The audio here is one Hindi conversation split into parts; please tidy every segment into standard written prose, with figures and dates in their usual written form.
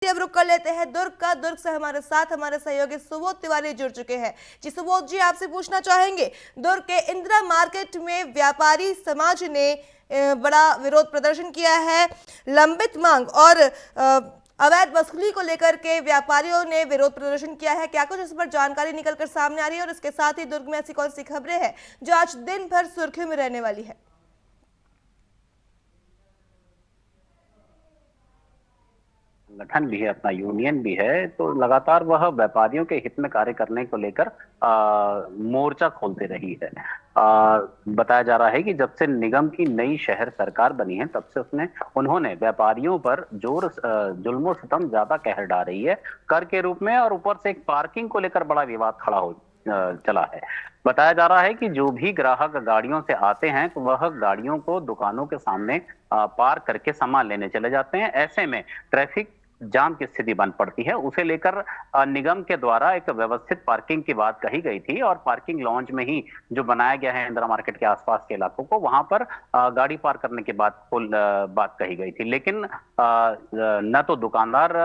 अब रुक कर लेते हैं दुर्ग का। दुर्ग से हमारे साथ हमारे सहयोगी सुबोध तिवारी जुड़ चुके हैं। जी सुबोध जी, आपसे पूछना चाहेंगे, दुर्ग के इंदिरा मार्केट में व्यापारी समाज ने बड़ा विरोध प्रदर्शन किया है। लंबित मांग और अवैध वसूली को लेकर के व्यापारियों ने विरोध प्रदर्शन किया है। क्या कुछ इस पर जानकारी निकलकर सामने आ रही है और इसके साथ ही दुर्ग में ऐसी कौन सी खबरें हैं जो आज दिन भर सुर्खियों में रहने वाली है? संगठन भी है, अपना यूनियन भी है, तो लगातार वह व्यापारियों के हित में कार्य करने को लेकर मोर्चा खोलते रही है। बताया जा रहा है कि जब से निगम की नई शहर सरकार बनी है तब से उन्होंने व्यापारियों पर जुल्मो सितम ज्यादा कहर ढा रही है कर के रूप में, और ऊपर से एक पार्किंग को लेकर बड़ा विवाद खड़ा हो चला है। बताया जा रहा है कि जो भी ग्राहक गाड़ियों से आते हैं तो वह गाड़ियों को दुकानों के सामने पार्क करके सामान लेने चले जाते हैं। ऐसे में ट्रैफिक जाम की स्थिति बन पड़ती है। उसे लेकर निगम के द्वारा एक व्यवस्थित पार्किंग की बात कही गई थी, और पार्किंग लॉन्ज में ही जो बनाया गया है इंदिरा मार्केट के आसपास के इलाकों को, वहां पर गाड़ी पार्क करने की बात कही गई थी। लेकिन न तो दुकानदार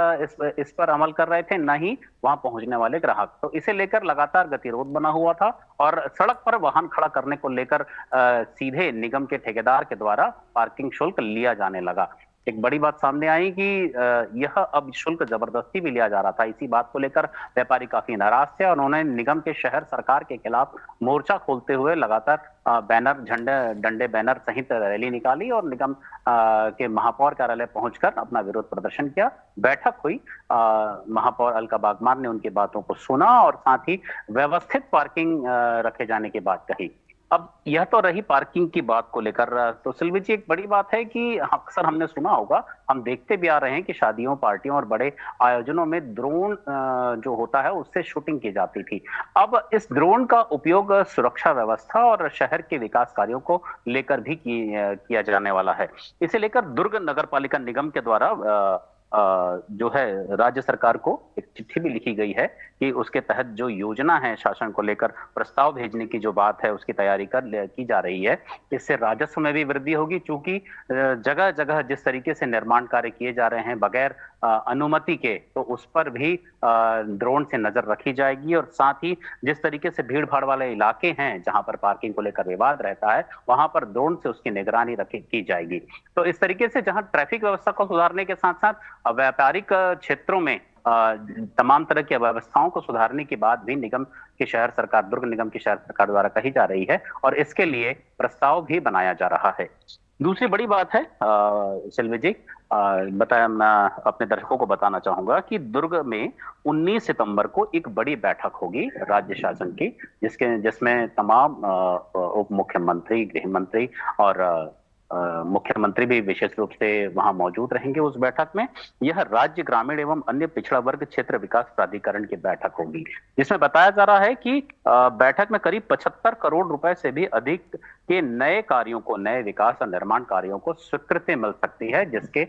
इस पर अमल कर रहे थे, न ही वहां पहुंचने वाले ग्राहक। तो इसे लेकर लगातार गतिरोध बना हुआ था और सड़क पर वाहन खड़ा करने को लेकर सीधे निगम के ठेकेदार के द्वारा पार्किंग शुल्क लिया जाने लगा। एक बड़ी बात सामने आई कि यह अब शुल्क जबरदस्ती भी लिया जा रहा था। इसी बात को लेकर व्यापारी काफी नाराज थे और उन्होंने निगम के शहर सरकार के खिलाफ मोर्चा खोलते हुए लगातार बैनर, झंडे, डंडे, बैनर सहित रैली निकाली और निगम के महापौर कार्यालय पहुंचकर अपना विरोध प्रदर्शन किया। बैठक हुई, महापौर अलका बागमार ने उनकी बातों को सुना और साथ ही व्यवस्थित पार्किंग रखे जाने की बात कही। अब यह तो रही पार्किंग की बात को लेकर। तो सिल्वी जी, एक बड़ी बात है कि अक्सर हमने सुना होगा, हम देखते भी आ रहे हैं कि शादियों, पार्टियों और बड़े आयोजनों में ड्रोन जो होता है उससे शूटिंग की जाती थी। अब इस ड्रोन का उपयोग सुरक्षा व्यवस्था और शहर के विकास कार्यों को लेकर भी किया जाने वाला है। इसे लेकर दुर्ग नगर पालिका निगम के द्वारा जो है राज्य सरकार को एक चिट्ठी भी लिखी गई है कि उसके तहत जो योजना है शासन को लेकर प्रस्ताव भेजने की जो बात है उसकी तैयारी की जा रही है। इससे राजस्व में भी वृद्धि होगी, क्योंकि जगह जगह जिस तरीके से निर्माण कार्य किए जा रहे हैं बगैर अनुमति के, तो उस पर भी ड्रोन से नजर रखी जाएगी। और साथ ही जिस तरीके से भीड़ भाड़ वाले इलाके हैं जहां पर पार्किंग को लेकर विवाद रहता है, वहां पर ड्रोन से उसकी निगरानी की जाएगी। तो इस तरीके से जहां ट्रैफिक व्यवस्था को सुधारने के साथ साथ व्यापारिक क्षेत्रों में तमाम तरह की व्यवस्थाओं को सुधारने की बात भी निगम की शहर सरकार, दुर्ग निगम की शहर सरकार द्वारा कही जा रही है और इसके लिए प्रस्ताव भी बनाया जा रहा है। दूसरी बड़ी बात है सिल्वी जी, मैं अपने दर्शकों को बताना चाहूंगा कि दुर्ग में 19 सितंबर को एक बड़ी बैठक होगी राज्य शासन की, जिसमें तमाम उप मुख्यमंत्री, गृह मंत्री और मुख्यमंत्री भी विशेष रूप से वहां मौजूद रहेंगे उस बैठक में। यह राज्य ग्रामीण एवं अन्य पिछड़ा वर्ग क्षेत्र विकास प्राधिकरण की बैठक होगी, जिसमें बताया जा रहा है कि बैठक में करीब 75 करोड़ रुपए से भी अधिक के नए कार्यों को, नए विकास और निर्माण कार्यों को स्वीकृति मिल सकती है, जिसके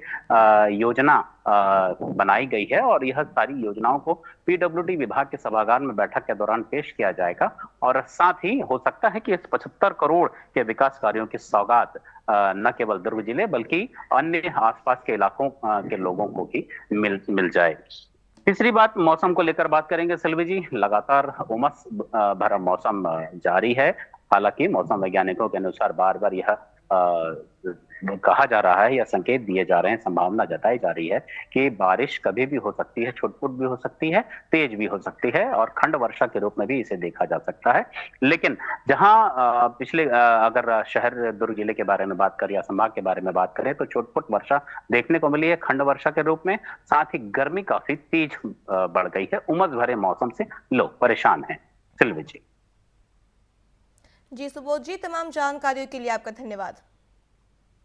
योजना बनाई गई है। और यह सारी योजनाओं को पीडब्ल्यूडी विभाग के सभागार में बैठक के दौरान पेश किया जाएगा। और साथ ही हो सकता है कि इस 75 करोड़ के विकास कार्यों की सौगात न केवल दुर्ग जिले बल्कि अन्य आसपास के इलाकों के लोगों को भी मिल जाए। तीसरी बात, मौसम को लेकर बात करेंगे सिल्वी जी। लगातार उमस भरा मौसम जारी है। हालांकि मौसम वैज्ञानिकों के अनुसार बार बार यह कहा जा रहा है या संकेत दिए जा रहे हैं, संभावना जताई जा रही है कि बारिश कभी भी हो सकती है, छुटपुट भी हो सकती है, तेज भी हो सकती है और खंड वर्षा के रूप में भी इसे देखा जा सकता है। लेकिन जहां अगर शहर दुर्ग जिले के बारे में बात करें या संभाग के बारे में बात करें तो छुटपुट वर्षा देखने को मिली है खंड वर्षा के रूप में। साथ ही गर्मी काफी तेज बढ़ गई है। उमस भरे मौसम से लोग परेशान हैं। सिल्वी जी। जी सुबोध जी, तमाम जानकारियों के लिए आपका धन्यवाद।